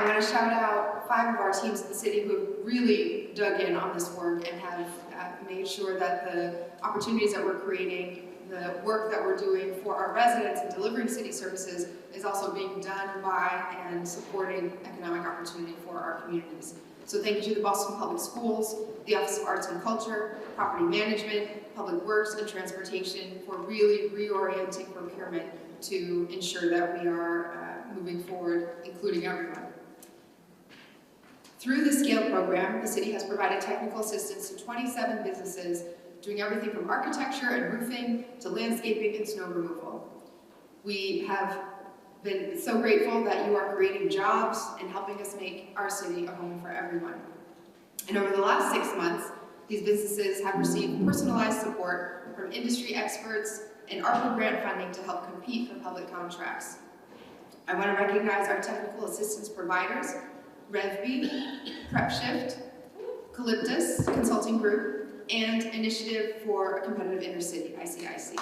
I want to shout out 5 of our teams in the city who have really dug in on this work and have made sure that the opportunities that we're creating, the work that we're doing for our residents and delivering city services is also being done by and supporting economic opportunity for our communities. So thank you to the Boston Public Schools, the Office of Arts and Culture, Property Management, Public Works, and Transportation for really reorienting procurement to ensure that we are moving forward, including everyone. Through the SCALE program, the city has provided technical assistance to 27 businesses doing everything from architecture and roofing to landscaping and snow removal. We have been so grateful that you are creating jobs and helping us make our city a home for everyone. And over the last 6 months, these businesses have received personalized support from industry experts and ARPA grant funding to help compete for public contracts. I want to recognize our technical assistance providers, RevB, PrepShift, Calyptus Consulting Group, and Initiative for a Competitive Intercity, ICIC.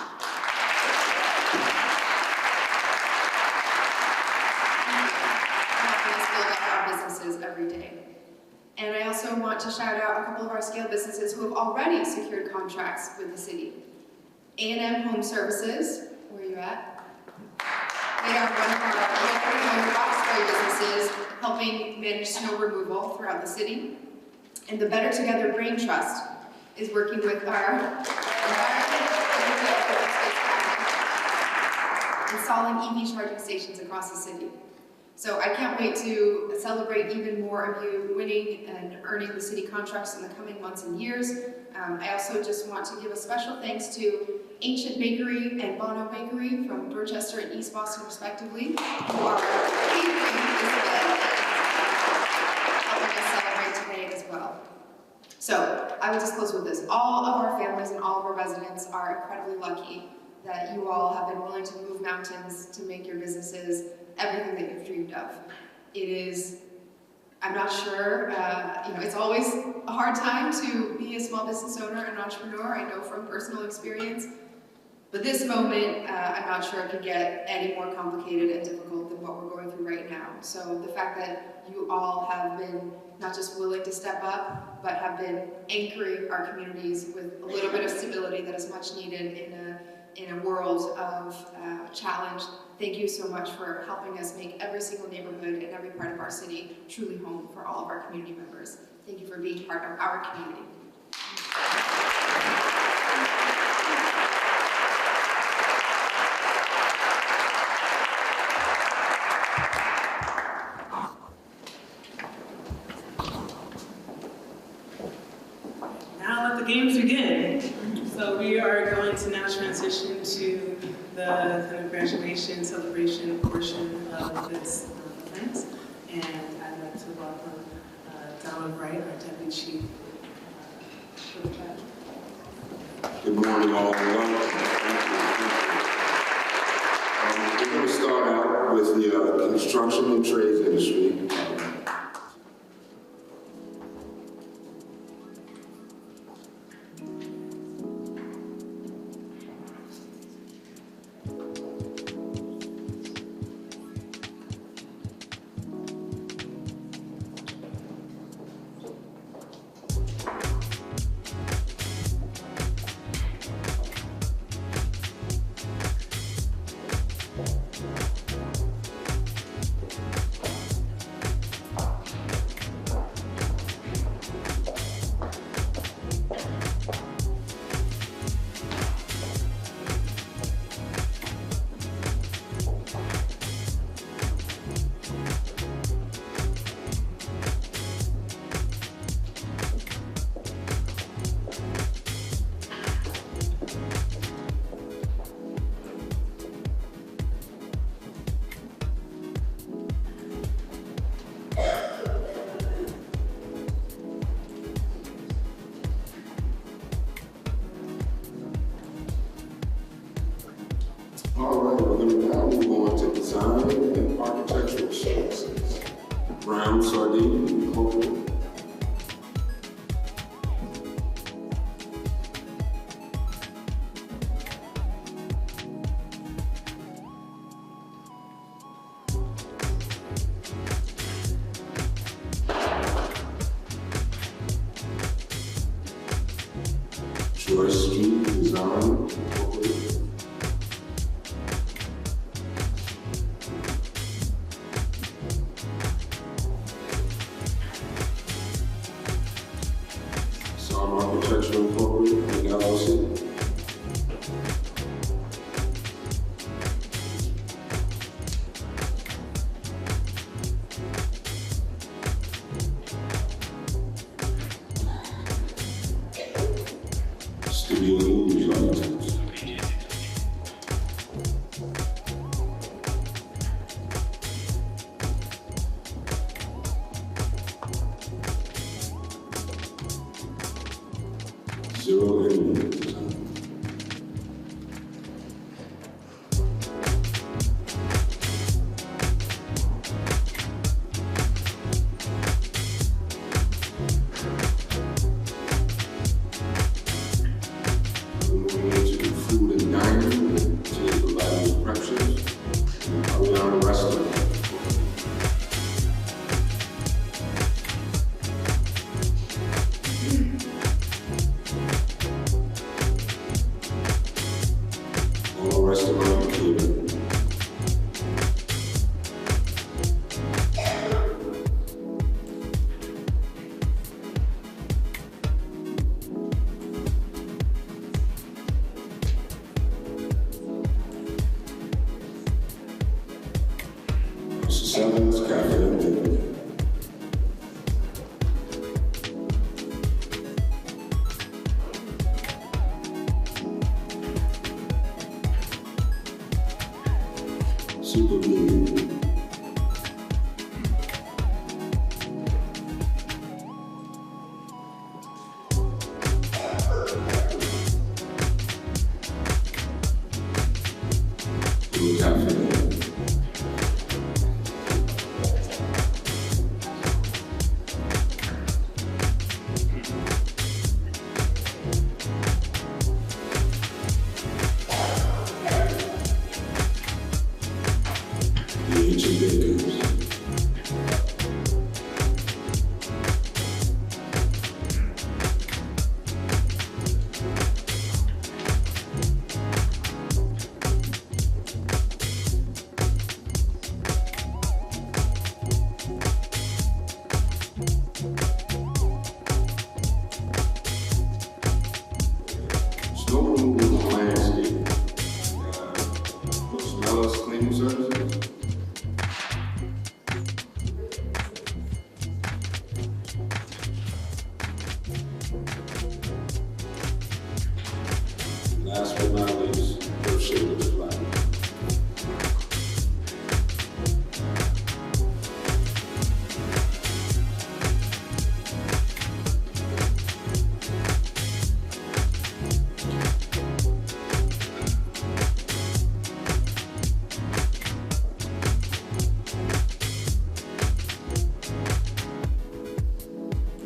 Helping us build up our businesses every day. And I also want to shout out a couple of our scale businesses who have already secured contracts with the city. A&M Home Services, where are you at? They are one of our local Roxbury businesses helping manage snow removal throughout the city. And the Better Together Brain Trust is working with our environment installing EV charging stations across the city. So I can't wait to celebrate even more of you winning and earning the city contracts in the coming months and years. I also just want to give a special thanks to Ancient Bakery and Bono Bakery from Dorchester and East Boston, respectively, who are catering this event and helping us celebrate today as well. So I will just close with this. All of our families and all of our residents are incredibly lucky that you all have been willing to move mountains to make your businesses everything that you've dreamed of. It is, I'm not sure, it's always a hard time to be a small business owner and entrepreneur, I know from personal experience. But this moment, I'm not sure it could get any more complicated and difficult than what we're going through right now. So the fact that you all have been not just willing to step up, but have been anchoring our communities with a little bit of stability that is much needed in a world of challenge. Thank you so much for helping us make every single neighborhood and every part of our city truly home for all of our community members. Thank you for being part of our community. Now let the games begin. So we are going to now transition to the kind of graduation celebration portion of this event. And I'd like to welcome Donald Wright, our Deputy Chief. Good morning, all. We're going to start out with the construction and trades industry. Design and Architectural Services. Brown Sardine, Corporate. Westerland Cable. Mr. Simmons, Catherine David. Super League. Blue Cafe. The Ancient Bakers. Snow removal and landscape. Los Melos Cleaning Services. Last but not least, Earth Shaker Supply.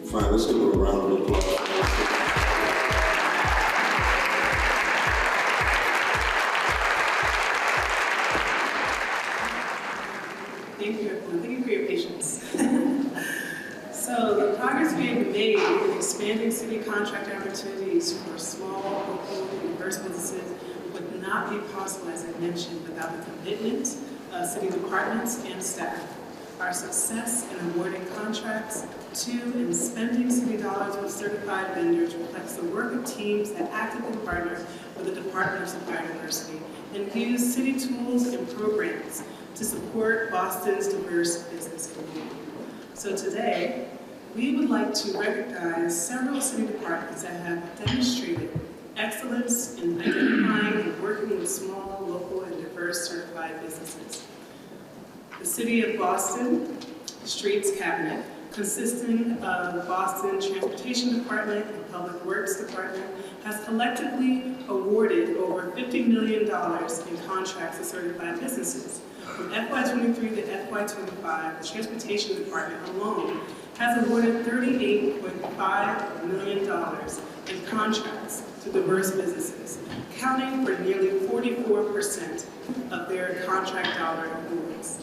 Fine, let's give it a round of applause. Thank you, everyone. Thank you for your patience. So the progress we have made in expanding city contract opportunities for small, local, and diverse businesses would not be possible, as I mentioned, without the commitment of city departments and staff. Our success in awarding contracts to and spending city dollars with certified vendors reflects the work of teams that actively partner with the Department of Supplier Diversity and use city tools and programs to support Boston's diverse business community. So today, we would like to recognize several city departments that have demonstrated excellence in identifying and working with small, local, and diverse certified businesses. The City of Boston Streets Cabinet, consisting of Boston Transportation Department and Public Works Department, has collectively awarded over $50 million in contracts to certified businesses. From FY23 to FY25, the Transportation Department alone has awarded $38.5 million in contracts to diverse businesses, accounting for nearly 44% of their contract dollar awards.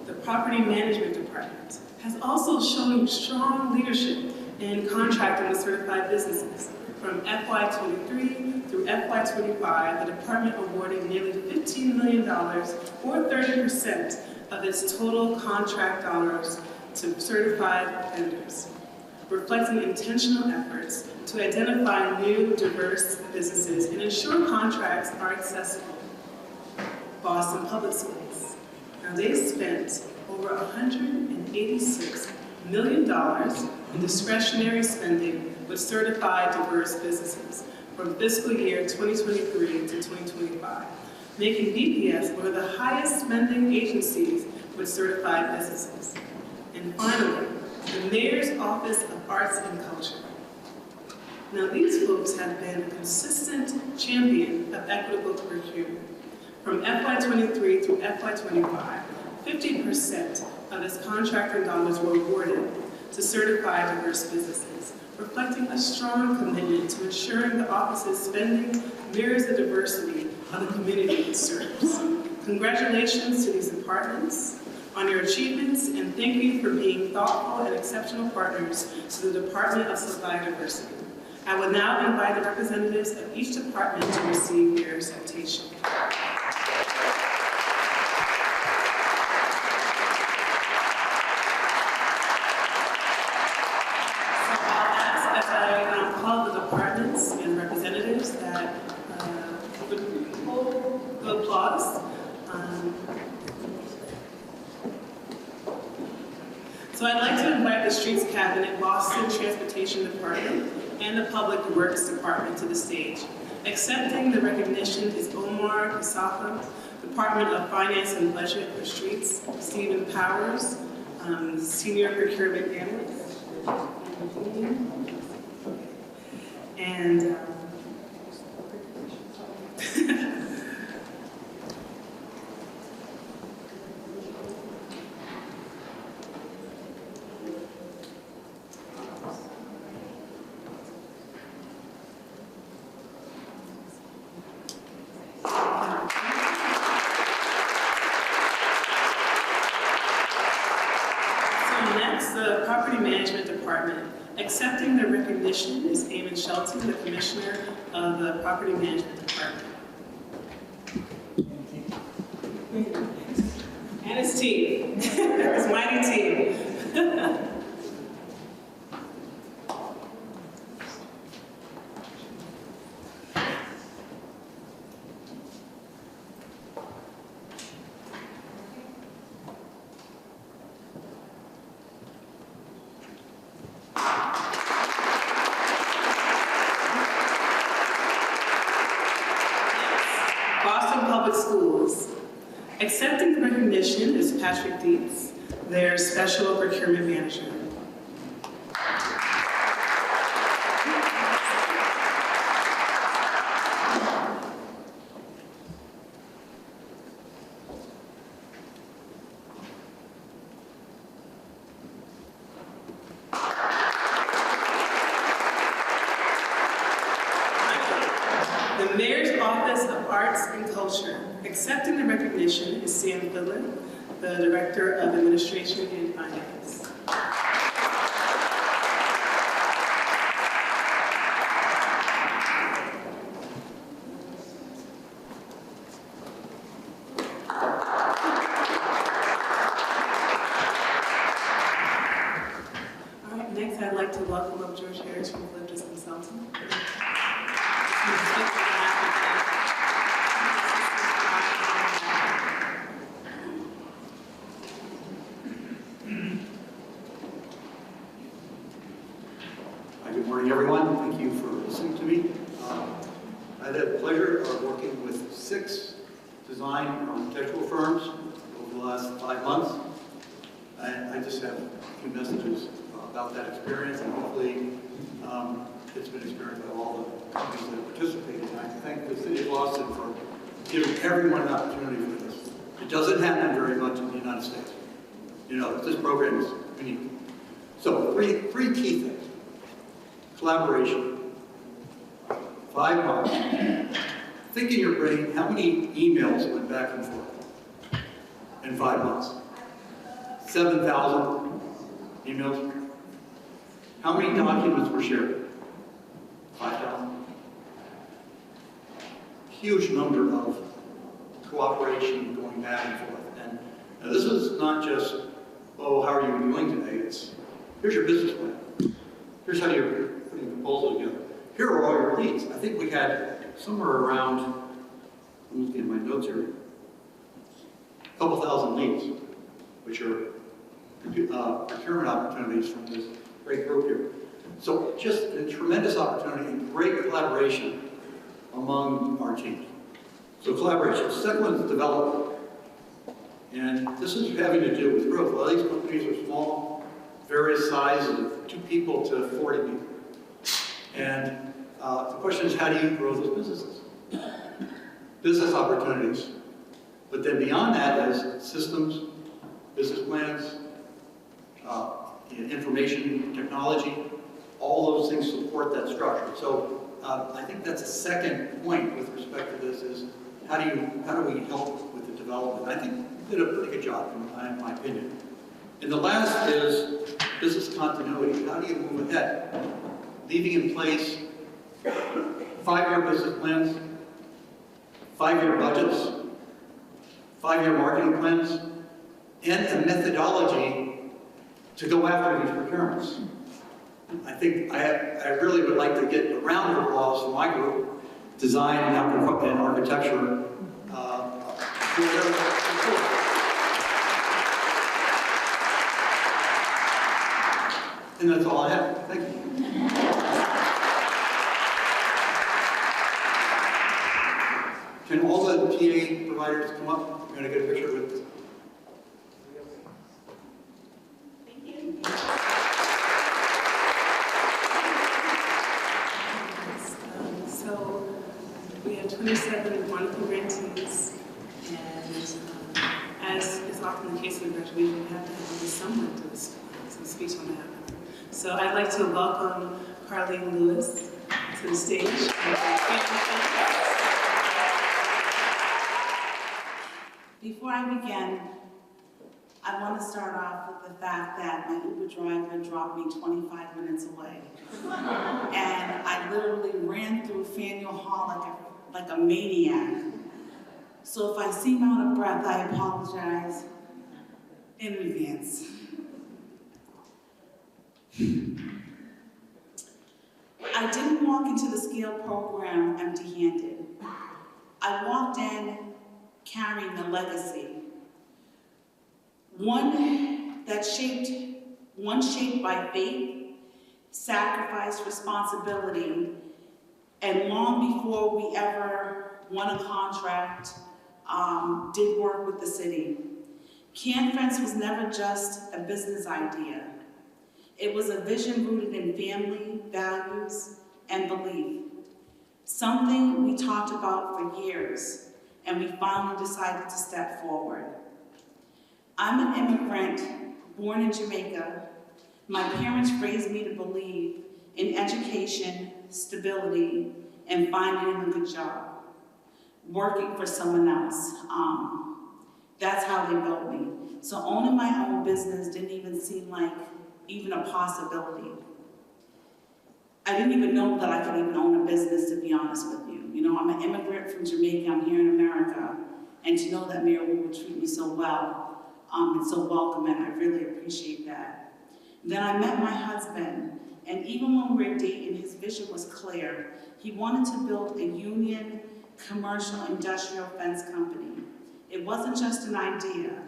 The Property Management Department has also shown strong leadership in contracting with certified businesses. From FY23 through FY25, the department awarded nearly $15 million, or 30% of its total contract dollars, to certified vendors, reflecting intentional efforts to identify new, diverse businesses and ensure contracts are accessible. Boston Public Schools. Now, they spent over $186 million in discretionary spending with certified diverse businesses from fiscal year 2023 to 2025, making BPS one of the highest spending agencies with certified businesses. And finally, the Mayor's Office of Arts and Culture. Now, these folks have been a consistent champion of equitable procurement. From FY23 through FY25, 50% of its contracting dollars were awarded to certified diverse businesses, reflecting a strong commitment to ensuring the office's spending mirrors the diversity of the community it serves. Congratulations to these departments on your achievements, and thank you for being thoughtful and exceptional partners to the Department of Supplier Diversity. I will now invite the representatives of each department to receive their citation. Call the departments and representatives that would hold the applause. So I'd like to invite the Streets Cabinet, Boston Transportation Department, and the Public Works Department to the stage. Accepting the recognition is Omar Kasafa, Department of Finance and Budget for Streets, Stephen Powers, Senior Procurement Analyst, and the Property Management Department. Accepting the recognition is Eamon Shelton, the Commissioner of the Property Management Department. And his team, his mighty team. Boston Public Schools. Accepting the recognition is Patrick Dietz, their Special Procurement Manager. The Mayor's Office of Arts and Culture. Accepting the recognition is Sam Fiddler, the Director of Administration and Finance. All right, next I'd like to welcome up George Harris from Olympus Consulting. Good morning, everyone. Thank you for listening to me. I had the pleasure of working with 6 design and architectural firms over the last 5 months. I just have a few messages about that experience, and hopefully it's been experienced by all the companies that participated. And I thank the City of Boston for giving everyone an opportunity for this. It doesn't happen very much in the United States. You know, this program is unique. So, three key things. Collaboration. 5 months. Think in your brain, how many emails went back and forth in 5 months? 7,000 emails. How many documents were shared? 5,000. Huge number of cooperation going back and forth. And now this is not just, oh, how are you doing today? It's, here's your business plan. Here's how you're putting a proposal together. Here are all your leads. I think we had somewhere around, I'm looking at my notes here, a couple thousand leads, which are procurement opportunities from this great group here. So just a tremendous opportunity and great collaboration among our teams. So collaboration. Second one is development. And this is having to do with growth. A lot of these companies are small, various sizes, of 2 people to 40 people. And the question is, how do you grow those businesses? Business opportunities. But then beyond that is systems, business plans, information technology, all those things support that structure. So I think that's a second point with respect to this is how do we help with the development? I think we did a pretty good job in my opinion. And the last is business continuity. How do you move ahead? Leaving in place 5-year business plans, 5-year budgets, 5-year marketing plans, and a methodology to go after these procurements. I think I really would like to get a round of applause from my group, design and architecture. For their support. And that's all I have. Thank you. Can all the PA providers come up? We're going to get a picture with. Thank you. So we have 27 wonderful grantees, and as is often the case with graduation, we have to have someone do some speech on that. So I'd like to welcome Carlene Lewis to the stage. Before I begin, I want to start off with the fact that my Uber driver dropped me 25 minutes away. And I literally ran through Faneuil Hall like a maniac. So if I seem out of breath, I apologize in advance. I didn't walk into the SCALE program empty-handed. I walked in carrying a legacy. One shaped by faith, sacrifice, responsibility, and long before we ever won a contract, did work with the city. CanFence was never just a business idea. It was a vision rooted in family, values, and belief. Something we talked about for years, and we finally decided to step forward. I'm an immigrant born in Jamaica. My parents raised me to believe in education, stability, and finding a good job, working for someone else. That's how they built me. So owning my own business didn't even seem like even a possibility. I didn't even know that I could even own a business, to be honest with you. You know, I'm an immigrant from Jamaica, I'm here in America, and to know that Mayor Wu would treat me so well and so welcoming, I really appreciate that. Then I met my husband, and even when we were dating, his vision was clear. He wanted to build a union, commercial, industrial fence company. It wasn't just an idea.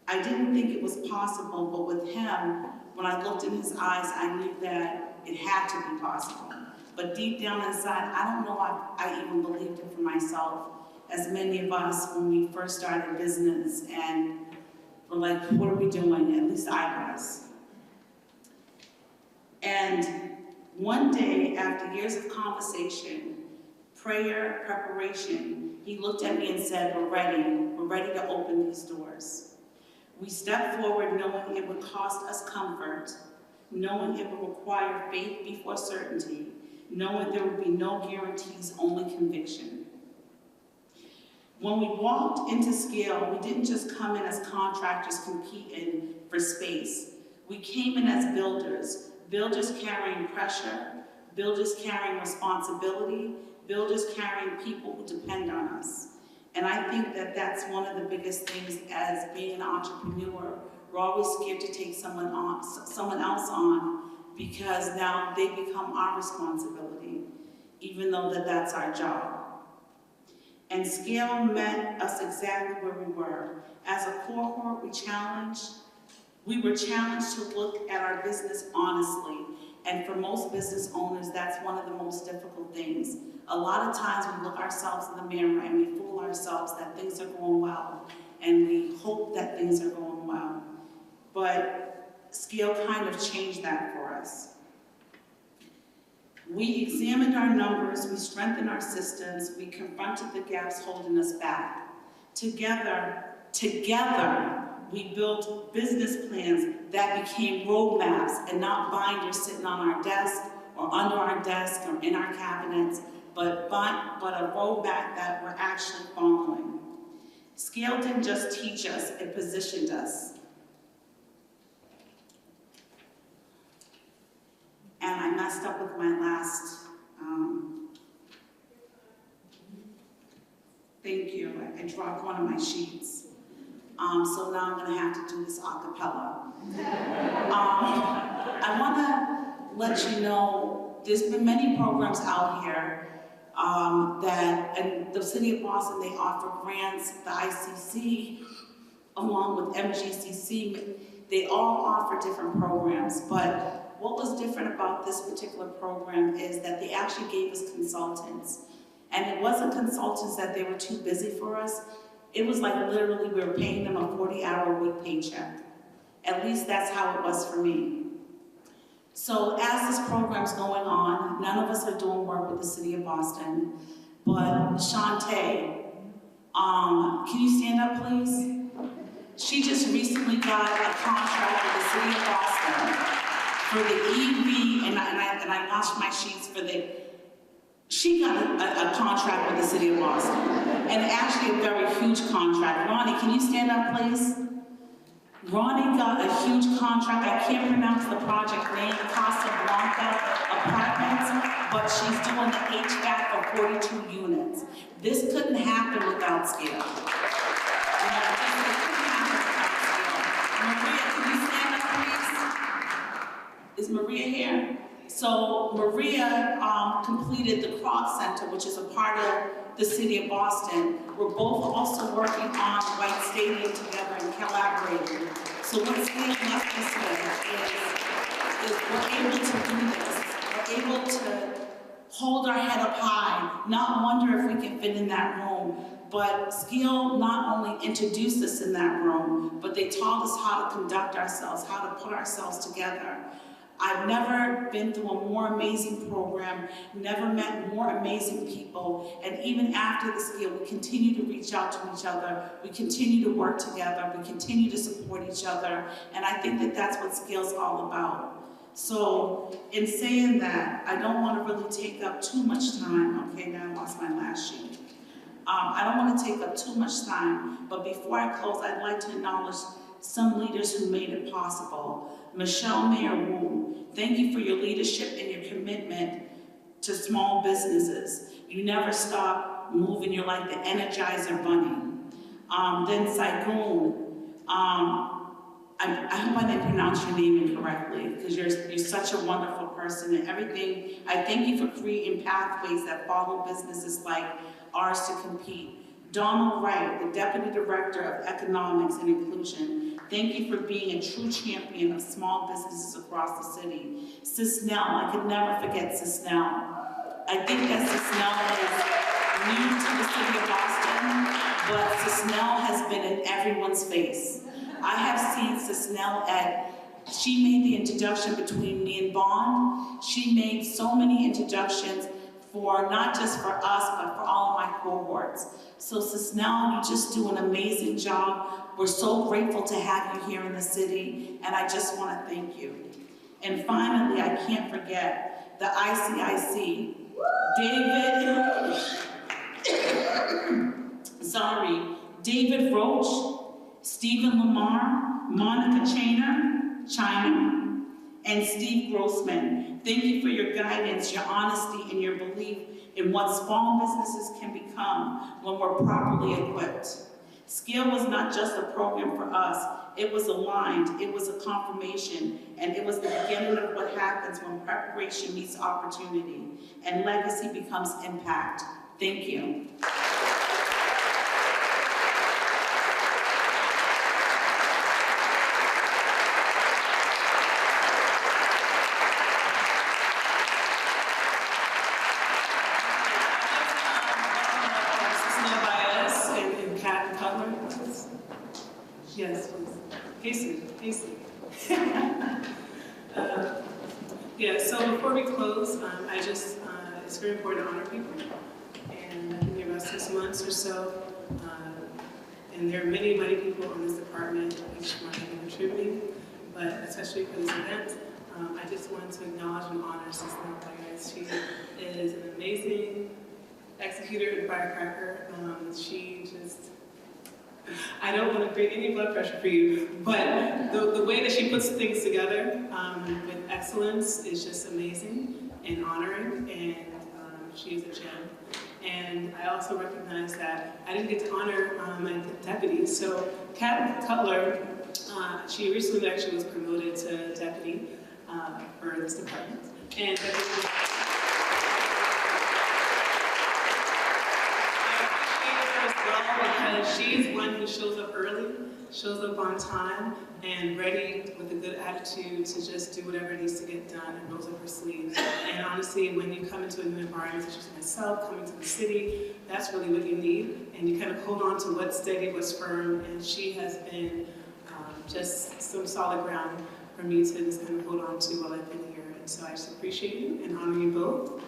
I didn't think it was possible, but with him, when I looked in his eyes, I knew that it had to be possible. But deep down inside, I don't know if I even believed it for myself, as many of us, when we first started business, and we're like, what are we doing? At least I was. And one day, after years of conversation, prayer, preparation, he looked at me and said, we're ready to open these doors. We stepped forward knowing it would cost us comfort, knowing it would require faith before certainty, knowing there would be no guarantees, only conviction. When we walked into SCALE, we didn't just come in as contractors competing for space. We came in as builders, builders carrying pressure, builders carrying responsibility, builders carrying people who depend on us. And I think that that's one of the biggest things as being an entrepreneur. We're always scared to take someone else on, because now they become our responsibility, even though that's our job. And SCALE met us exactly where we were. As a cohort, we were challenged to look at our business honestly. And for most business owners, that's one of the most difficult things. A lot of times we look ourselves in the mirror and we fool ourselves that things are going well, and we hope that things are going well. But SCALE kind of changed that for us. We examined our numbers, we strengthened our systems, we confronted the gaps holding us back. Together, we built business plans that became roadmaps and not binders sitting on our desk or under our desk or in our cabinets, but a roadmap that we're actually following. SCALE didn't just teach us, it positioned us. And I messed up with my last Thank you. I dropped one of my sheets. So now I'm gonna have to do this a cappella. I wanna let you know, there's been many programs out here and the City of Boston, they offer grants, the ICC, along with MGCC, they all offer different programs, but what was different about this particular program is that they actually gave us consultants. And it wasn't consultants that they were too busy for us. It was like literally we were paying them a 40-hour-a-week paycheck. At least that's how it was for me. So as this program's going on, none of us are doing work with the City of Boston, but Shantae, can you stand up, please? She just recently got a contract with the City of Boston for the EV, and I lost my sheets for she got a contract with the City of Boston, and actually a very huge contract. Ronnie, can you stand up, please? Ronnie got a huge contract. I can't pronounce the project name, Casablanca Apartments, but she's doing the HVAC for 42 units. This couldn't happen without scale. Maria, can you stand up, please? Is Maria here? So Maria completed the Kroc Center, which is a part of the City of Boston. We're both also working on White Stadium together and collaborating. So what Scale left us with is we're able to do this. We're able to hold our head up high, not wonder if we can fit in that room. But Scale not only introduced us in that room, but they taught us how to conduct ourselves, how to put ourselves together. I've never been through a more amazing program, never met more amazing people, and even after the Scale, we continue to reach out to each other, we continue to work together, we continue to support each other, and I think that that's what Scale's all about. So, in saying that, I don't want to really take up too much time. Okay, now I lost my last sheet. I don't want to take up too much time, but before I close, I'd like to acknowledge some leaders who made it possible. Michelle Mayer Wu, thank you for your leadership and your commitment to small businesses. You never stop moving, you're like the Energizer Bunny. Then Saigon, I hope I didn't pronounce your name incorrectly, because you're such a wonderful person and everything. I thank you for creating pathways that follow businesses like ours to compete. Donald Wright, the Deputy Director of Economics and Inclusion, thank you for being a true champion of small businesses across the city. Cisnell, I could never forget Cisnell. I think that Cisnell is new to the City of Boston, but Cisnell has been in everyone's face. I have seen Cisnell she made the introduction between me and Bond. She made so many introductions for not just for us, but for all of my cohorts. So Cisnell, you just do an amazing job. We're so grateful to have you here in the city, and I just want to thank you. And finally, I can't forget the ICIC. David Roach, Stephen Lamar, Monica China, and Steve Grossman. Thank you for your guidance, your honesty, and your belief in what small businesses can become when we're properly equipped. Scale was not just a program for us, it was aligned, it was a confirmation, and it was the beginning of what happens when preparation meets opportunity, and legacy becomes impact. Thank you. Yes, please. Casey. Yeah, so before we close, it's very important to honor people. And I've been here about 6 months or so. And there are many, many people in this department, each one have been contributing, but especially for this event, I just wanted to acknowledge and honor Cisnell Baez. She is an amazing executor and firecracker. I don't want to create any blood pressure for you, but the way that she puts things together with excellence is just amazing and honoring, and she is a gem. And I also recognize that I didn't get to honor my deputy. So Kat Cutler, she recently actually was promoted to deputy for this department. And I appreciate her as well because she's one who shows up early, shows up on time, and ready with a good attitude to just do whatever needs to get done and rolls up her sleeves. And honestly, when you come into a new environment, such as myself, coming to the city, that's really what you need. And you kind of hold on to what's steady, what's firm, and she has been just some solid ground for me to just kind of hold on to while I've been here. And so I just appreciate you and honor you both.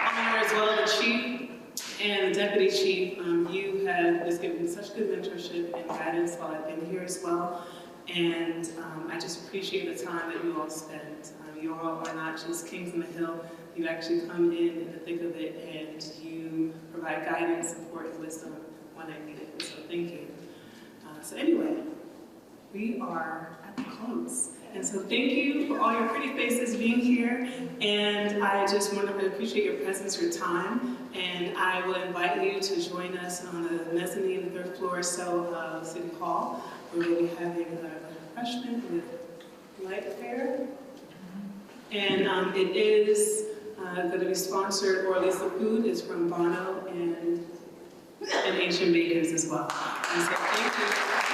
Honor as well the chief and the deputy chief. You have just given me such good mentorship and guidance while I've been here as well. And I just appreciate the time that you all spent. You all are not just kings on the hill. You actually come in the thick of it and you provide guidance, support, and wisdom when I need it. And so thank you. So anyway, we are at the close. And so thank you for all your pretty faces being here. And I just want to appreciate your presence, your time. And I will invite you to join us on the mezzanine, the 3rd floor cell of City Hall, where we'll be having a refreshment with light affair. And it is going to be sponsored, or at least the food is from Bono and Ancient Bakers as well. And so thank you.